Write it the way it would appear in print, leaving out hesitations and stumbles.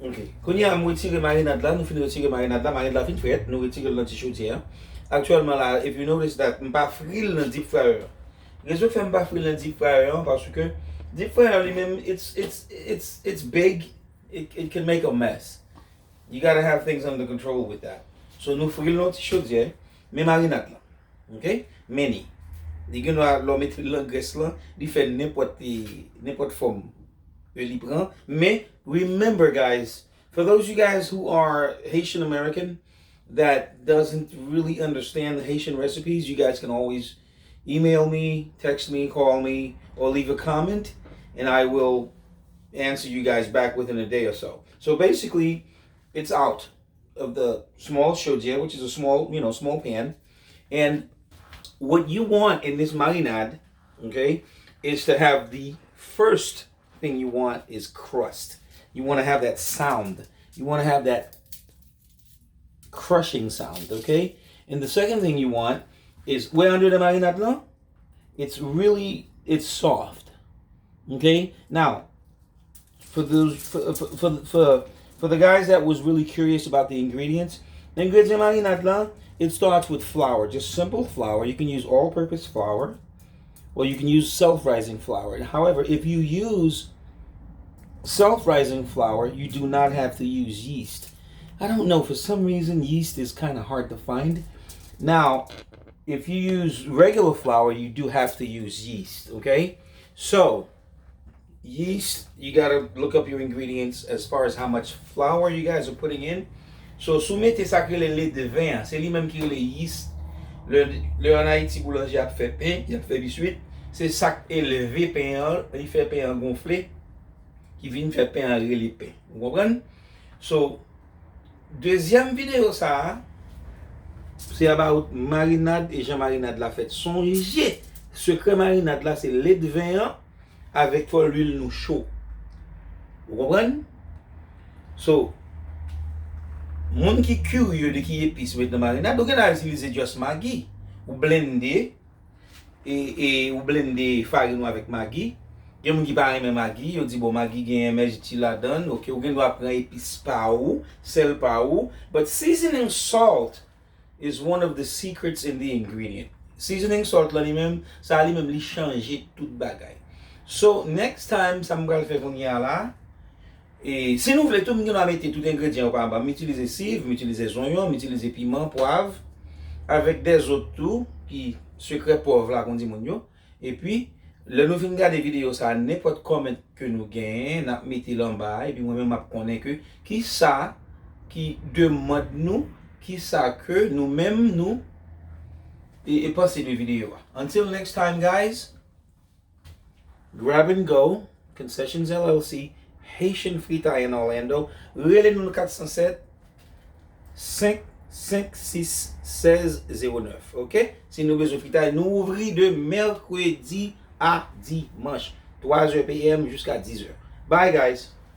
Ok. Quand y a retiré marinade là, nous finissons retirer marinade là fin frette, nous retirons le petit chaudière. Actuellement là, if you notice that, m'pas frire dans deep fryer. Raison fait m'pas frire dans deep fryer parce que deep fryer lui-même, it's big, it can make a mess. You gotta have things under control with that. So nous frire notre petit chaudière, mais marinade là. Ok? Many. Les gens l'ont mettre l'engraisse là, il fait n'importe forme. Mais remember, guys, for those you guys who are Haitian American that doesn't really understand the Haitian recipes, you guys can always email me, text me, call me, or leave a comment, and I will answer you guys back within a day or so. So basically, it's out of the small chaudière, which is a small pan, and what you want in this marinade, okay, is to have the first thing you want is crust. You want to have that sound. You want to have that crushing sound, okay? And the second thing you want is where under the marinade now, it's soft, okay? Now, for the guys that was really curious about the ingredients marinade là, it starts with flour, just simple flour. You can use all-purpose flour, or you can use self-rising flour. However, if you use self-rising flour, you do not have to use yeast. I don't know, for some reason yeast is kind of hard to find. Now, if you use regular flour, you do have to use yeast, okay? So, yeast, you gotta look up your ingredients as far as how much flour you guys are putting in. So, soumettez ça que le lait de vin, c'est lui-même qui est le yeast. Le en Haïti, boulanger a fait pain, il a fait biscuit. C'est ça élevé pain, il fait pain gonflé, qui vient faire pain en relais pain. Vous comprenez? So, deuxième vidéo ça, c'est about marinade et Jean marinade la fête. Songez, secret marinade là, c'est lait de vin avec l'huile nous chaud. Vous comprenez? So, moun qui curieux de qui épice mettre dans marinade, donc on a utilisé juste Maggi ou blender et ou blender farine avec Maggi. Il y a moun qui pas aimer Maggi, on dit bon Maggi gagne énergie là-dedans, OK, ou doit prendre épice pa ou, sel pa ou, but seasoning salt is one of the secrets in the ingredient. Seasoning salt là lui-même, ça lui-même li changer toute bagaille. So next time ça me va le faire qu'on y a là. Et si nous voulons tout, nous allons mettre tous les ingrédients par bas. M'utiliser cive, m'utiliser oignon, m'utiliser piment, poivre, avec des autres tout, qui secret poivre là qu'on dit mon. Et puis, le nous finissons des vidéos ça, n'importe comment que nous gagnons, nous mettons en bas, et puis moi-même je connais que qui ça, qui demande nous, qui ça que nous-mêmes nous, et passer de vidéos. Until next time, guys, grab and go, Concessions LLC. Haitian Fritay in Orlando. Relez nous le 407 556 1609. OK? Si nous besoin de Fritaille, nous ouvrons de mercredi à dimanche, 3h PM jusqu'à 10h. Bye, guys.